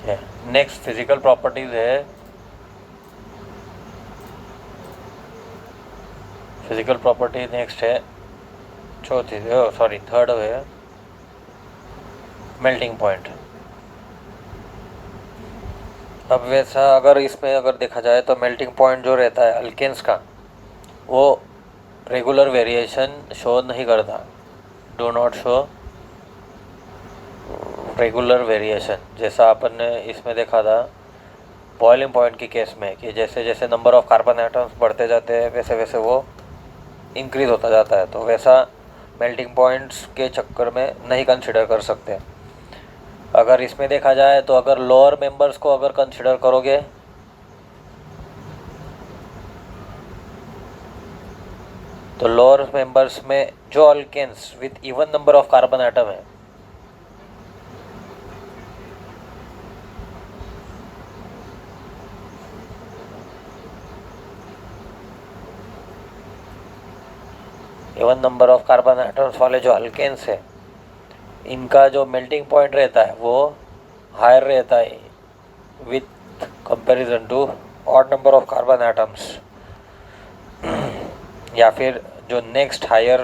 है। Next physical properties है, physical property next है चौथी, सॉरी थर्ड है मेल्टिंग पॉइंट। अब वैसा अगर इसमें अगर देखा जाए तो मेल्टिंग पॉइंट जो रहता है अल्केन्स का, वो रेगुलर वेरिएशन शो नहीं करता, do not show regular variation. जैसा अपन ने इसमें देखा था बॉइलिंग पॉइंट के केस में कि जैसे जैसे नंबर ऑफ कार्बन एटम्स बढ़ते जाते हैं वैसे वैसे वो इंक्रीज होता जाता है, तो वैसा मेल्टिंग पॉइंट्स के चक्कर में नहीं कंसिडर कर सकते। अगर इसमें देखा जाए तो अगर लोअर मेंबर्स को अगर कंसिडर करोगे तो लोअर मेंबर्स में जो alkanes with even number of carbon atom है, even number of carbon atoms वाले जो अल्केन्स है, इनका जो मेल्टिंग पॉइंट रहता है वो हायर रहता है with comparison to odd number of carbon atoms, या फिर जो नेक्स्ट हायर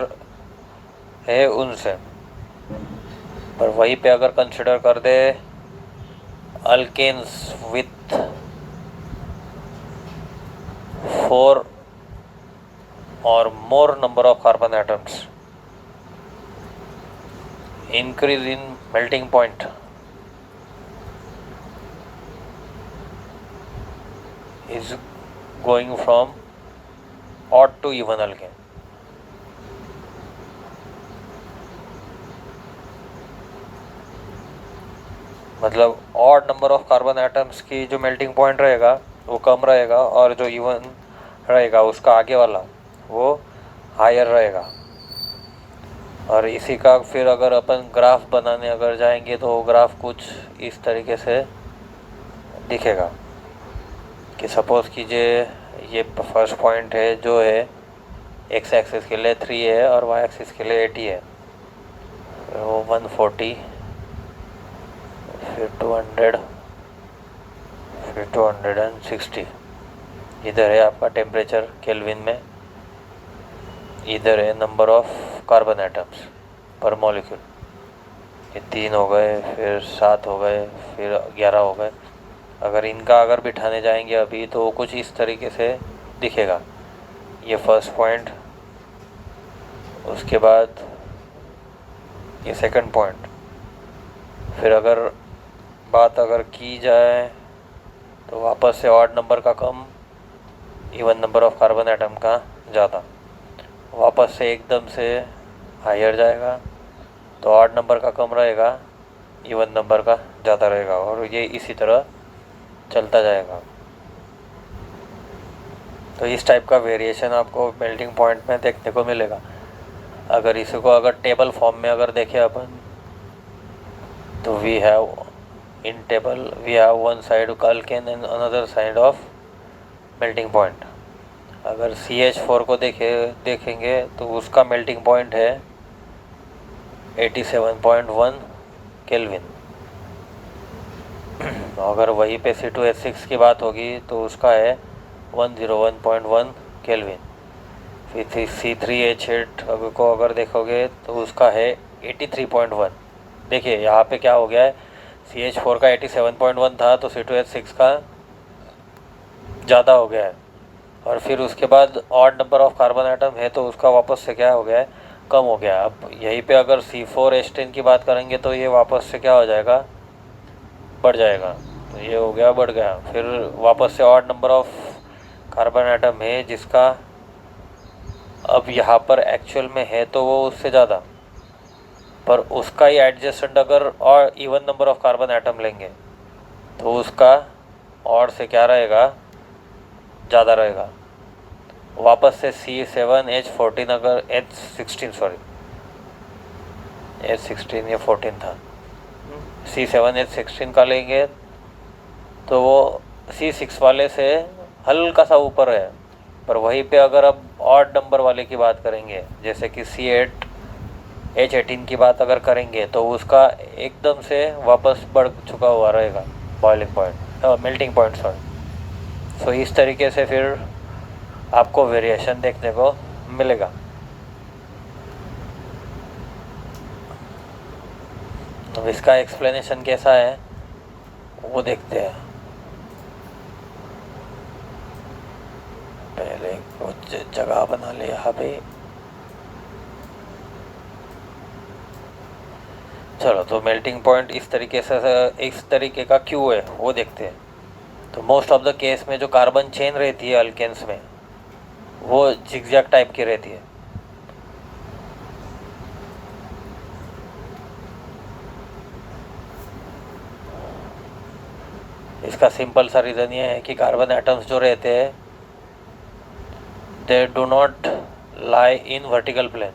है उनसे। पर वहीं पे अगर कंसिडर कर दे alkanes with 4 or more number of carbon atoms, increase in melting point is going from odd to even alkane. मतलब odd number of carbon atoms की जो मेल्टिंग पॉइंट रहेगा वो कम रहेगा, और जो इवन रहेगा उसका आगे वाला वो हायर रहेगा। और इसी का फिर अगर अपन ग्राफ बनाने अगर जाएंगे तो ग्राफ कुछ इस तरीके से दिखेगा कि सपोज़ कीजिए ये फर्स्ट पॉइंट है जो है एक्स एक्सिस के लिए 3 है और वाई एक्सिस के लिए 80 है, वो 140, फिर 200, फिर 260। इधर है आपका टेम्परेचर केल्विन में, इधर है नंबर ऑफ कार्बन एटम्स पर मॉलिक्यूल। ये 3 हो गए, फिर 7 हो गए, फिर 11 हो गए। अगर इनका अगर बिठाने जाएंगे अभी तो कुछ इस तरीके से दिखेगा। ये फर्स्ट पॉइंट, उसके बाद ये सेकंड पॉइंट। फिर अगर बात अगर की जाए तो वापस से ऑड नंबर का कम, even number of carbon atom का ज़्यादा, वापस से एकदम से हायर जाएगा तो ऑड नंबर का कम रहेगा, इवन नंबर का ज़्यादा रहेगा, और ये इसी तरह चलता जाएगा। तो इस टाइप का वेरिएशन आपको मेल्टिंग पॉइंट में देखने को मिलेगा। अगर इसी को अगर टेबल फॉर्म में अगर देखें अपन तो we have in table we have one side alkane and another side of melting point. अगर CH4 को देखेंगे तो उसका मेल्टिंग पॉइंट है 87.1 केल्विन। अगर वहीं पे C2H6 की बात होगी तो उसका है 101.1 केल्विन। फिर C3H8 को अगर देखोगे तो उसका है 83.1। देखिए यहाँ पे क्या हो गया है, CH4 का 87.1 था तो C2H6 का ज़्यादा हो गया है, और फिर उसके बाद odd number of carbon atom है तो उसका वापस से क्या हो गया है, कम हो गया। अब यहीं पे अगर C4H10 की बात करेंगे तो ये वापस से क्या हो जाएगा, बढ़ जाएगा। तो ये हो गया, बढ़ गया। फिर वापस से odd number of carbon atom है जिसका अब यहाँ पर एक्चुअल में है तो वो उससे ज़्यादा, पर उसका ही एडजस्टेंट अगर और even number of carbon atom लेंगे तो उसका ऑड से क्या रहेगा, ज़्यादा रहेगा। वापस से C7H14 अगर H16 या 14 था, C7H16 का लेंगे तो वो C6 वाले से हल्का सा ऊपर है। पर वहीं पे अगर अब ऑड नंबर वाले की बात करेंगे जैसे कि C8H18 की बात अगर करेंगे तो उसका एकदम से वापस बढ़ चुका हुआ रहेगा। Boiling point, melting point sorry. So इस तरीके से फिर आपको वेरिएशन देखने को मिलेगा। अब इसका एक्सप्लेनेशन कैसा है वो देखते हैं। पहले कुछ जगह बना ले यहाँ पे। चलो, तो मेल्टिंग पॉइंट इस तरीके का क्यों है वो देखते हैं। तो मोस्ट ऑफ द केस में जो कार्बन चेन रहती है अल्केन्स में, वो जिगजैग टाइप की रहती है। इसका सिंपल सा रीज़न ये है कि कार्बन एटम्स जो रहते हैं they do not lie in vertical plane.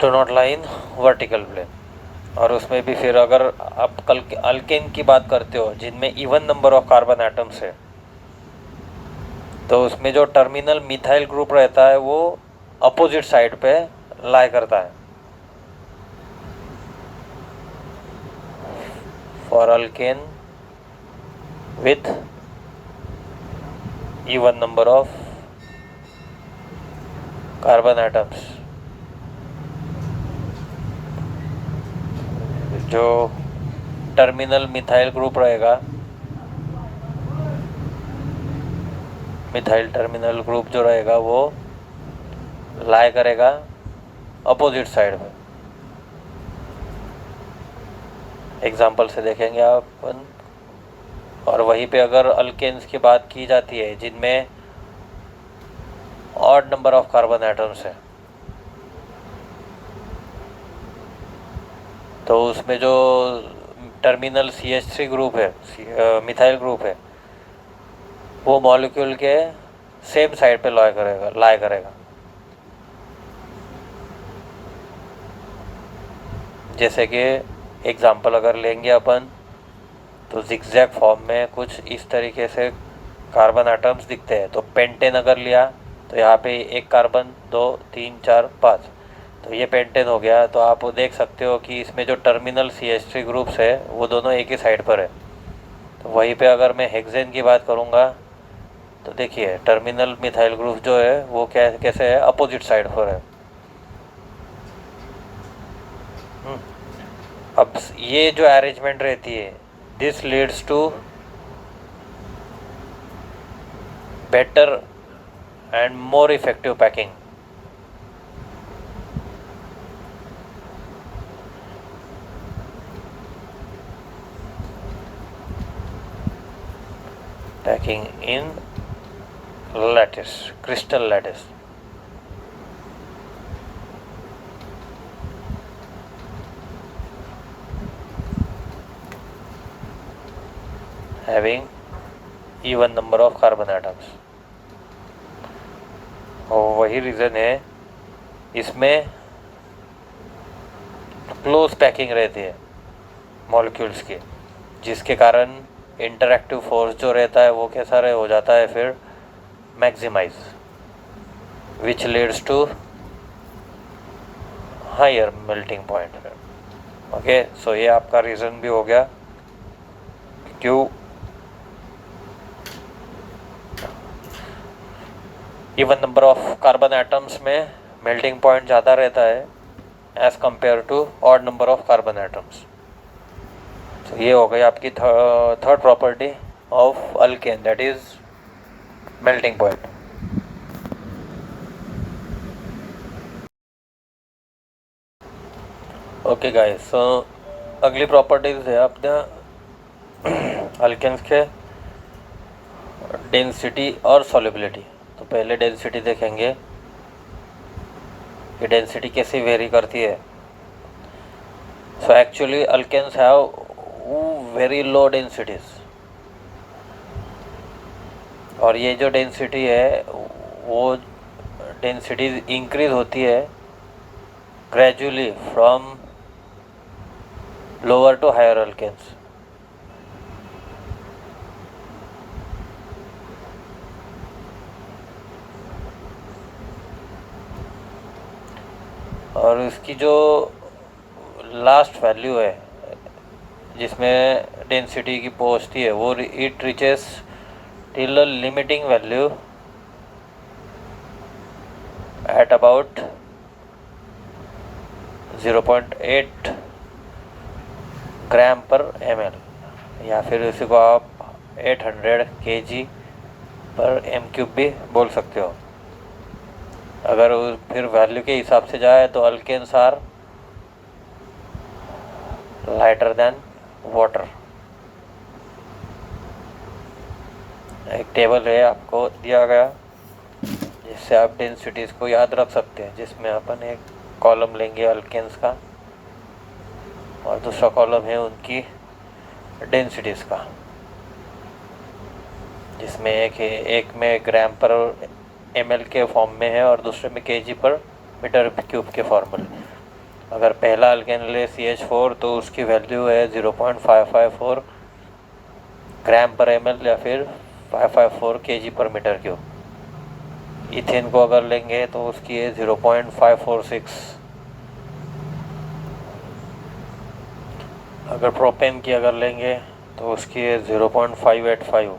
Do not lie in vertical plane. और उसमें भी फिर अगर आप कल अल्केन की बात करते हो जिनमें even number of carbon atoms है, तो उसमें जो टर्मिनल मिथाइल ग्रुप रहता है वो अपोजिट साइड पे लाई करता है। For alkane with even number of carbon atoms, जो टर्मिनल मिथाइल ग्रुप रहेगा, मिथाइल टर्मिनल ग्रुप जो रहेगा वो लाई करेगा अपोजिट साइड में। एग्जाम्पल से देखेंगे अपन। और वहीं पे अगर अल्केन्स की बात की जाती है जिनमें odd number of carbon atoms है, तो उसमें जो टर्मिनल CH3 ग्रुप है, मिथाइल ग्रुप है, वो मॉलिक्यूल के सेम साइड पे लाई करेगा। जैसे कि एग्जाम्पल अगर लेंगे अपन, तो जिगजैग फॉर्म में कुछ इस तरीके से कार्बन एटम्स दिखते हैं। तो पेंटेन अगर लिया तो यहाँ पे एक कार्बन, 2 3 4 5, तो ये पेंटेन हो गया। तो आप देख सकते हो कि इसमें जो टर्मिनल CH3 ग्रुप्स है वो दोनों एक ही साइड पर है। तो वहीं पे अगर मैं हेक्सेन की बात करूँगा तो देखिए टर्मिनल मिथाइल ग्रुप जो है वो कैसे है, अपोजिट साइड पर है। अब ये जो अरेंजमेंट रहती है, this leads to better and more effective packing. Packing in lattice, crystal lattice. Having even number of carbon atoms. और वही रीज़न है इसमें क्लोज पैकिंग रहती है मॉलिक्यूल्स की, जिसके कारण इंटरैक्टिव फोर्स जो रहता है वो कैसा हो जाता है फिर maximize, which leads to higher melting point. Okay, so ये आपका रीज़न भी हो गया क्यों even number of carbon atoms में मेल्टिंग पॉइंट ज़्यादा रहता है as compare to odd number of carbon atoms. तो ये हो गई आपकी third property of alkane, that is melting point. Okay guys, so अगली प्रॉपर्टीज है अपने अल्केन्स के डेंसिटी और सॉल्युबिलिटी। तो पहले डेंसिटी देखेंगे कि डेंसिटी कैसे वेरी करती है। So actually alkanes have very low densities, और ये जो डेंसिटी है वो डेंसिटी इंक्रीज होती है gradually from lower to higher alkanes. और इसकी जो लास्ट वैल्यू है जिसमें डेंसिटी की पहुंचती है वो it reaches till a limiting value at about 0.8 ग्राम पर ml, या फिर इसी को आप 800 kg पर m³ भी बोल सकते हो। अगर फिर वैल्यू के हिसाब से जाए तो alkanes are lighter than water. एक टेबल है आपको दिया गया जिससे आप डेंसिटीज़ को याद रख सकते हैं, जिसमें अपन एक कॉलम लेंगे अल्केन्स का और दूसरा कॉलम है उनकी डेंसिटीज़ का, जिसमें एक में ग्राम पर ml के फॉर्म में है और दूसरे में kg पर मीटर क्यूब के फॉर्मूले। अगर पहला अल्केन ले CH4 तो उसकी वैल्यू है 0.554 ग्राम पर ml या फिर 554 kg पर मीटर क्यूब। इथेन को अगर लेंगे तो उसकी है 0.546। अगर प्रोपेन की अगर लेंगे तो उसकी है 0.585।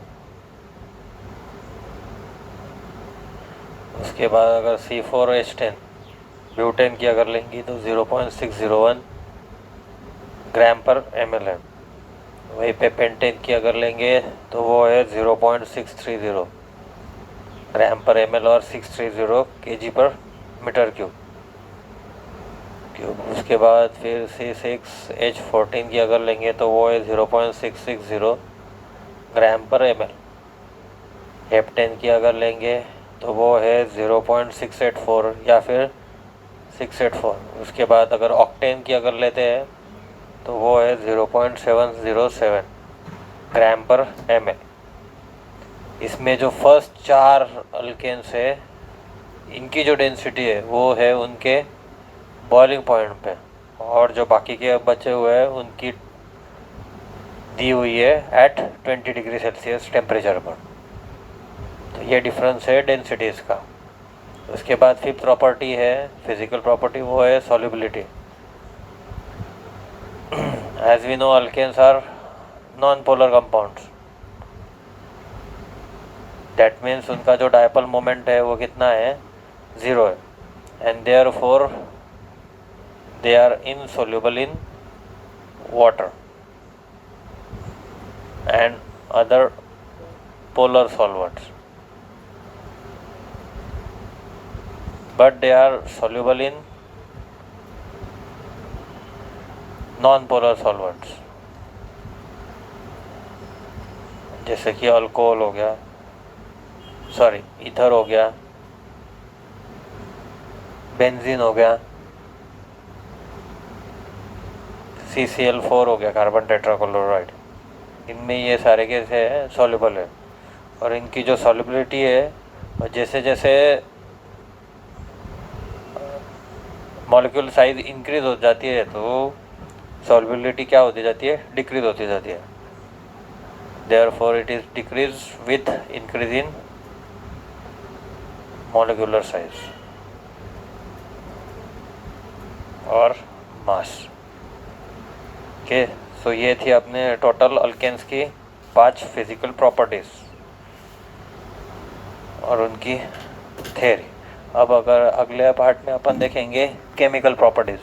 उसके बाद अगर C4H10 ब्यूटेन की अगर लेंगी तो 0.601 ग्राम पर ml है। वहीं पे पेंटेन की अगर लेंगे तो वो है 0.630 ग्राम पर ml और 630 kg पर मीटर क्यूब। उसके बाद फिर C6H14 की अगर लेंगे तो वो है 0.660 ग्राम पर ml। हेप्टेन की अगर लेंगे तो वो है 0.684 या फिर 684। उसके बाद अगर ऑक्टेन की अगर लेते हैं तो वो है 0.707 ग्राम पर ml। इसमें जो फर्स्ट 4 अल्केन्स है इनकी जो डेंसिटी है वो है उनके बॉइलिंग पॉइंट पे, और जो बाकी के बचे हुए हैं उनकी दी हुई है एट 20 डिग्री सेल्सियस टेम्परेचर पर। तो ये डिफरेंस है डेंसिटीज़ का। उसके बाद फिफ्थ प्रॉपर्टी है फिजिकल प्रॉपर्टी, वो है solubility. As we know alkanes are non polar compounds, that means उनका जो डायपोल मोमेंट है वो कितना है, 0 है, and therefore they are insoluble in water and other polar solvents, but they are soluble in non-polar solvents, जैसे कि alcohol हो गया, ईथर हो गया, बेंजीन हो गया, CCl4 हो गया, कार्बन टेट्राक्लोराइड। इनमें ये सारे कैसे है, सॉल्युबल है। और इनकी जो सॉल्युबिलिटी है, और जैसे जैसे मॉलिक्यूल साइज इंक्रीज हो जाती है तो सॉल्युबिलिटी क्या होती जाती है, डिक्रीज होती जाती है। Therefore it is decrease with increase in molecular size और मास के। सो ये थी अपने टोटल अल्केन्स की 5 फिजिकल प्रॉपर्टीज और उनकी थ्योरी। अब अगर अगले पार्ट में अपन देखेंगे केमिकल प्रॉपर्टीज।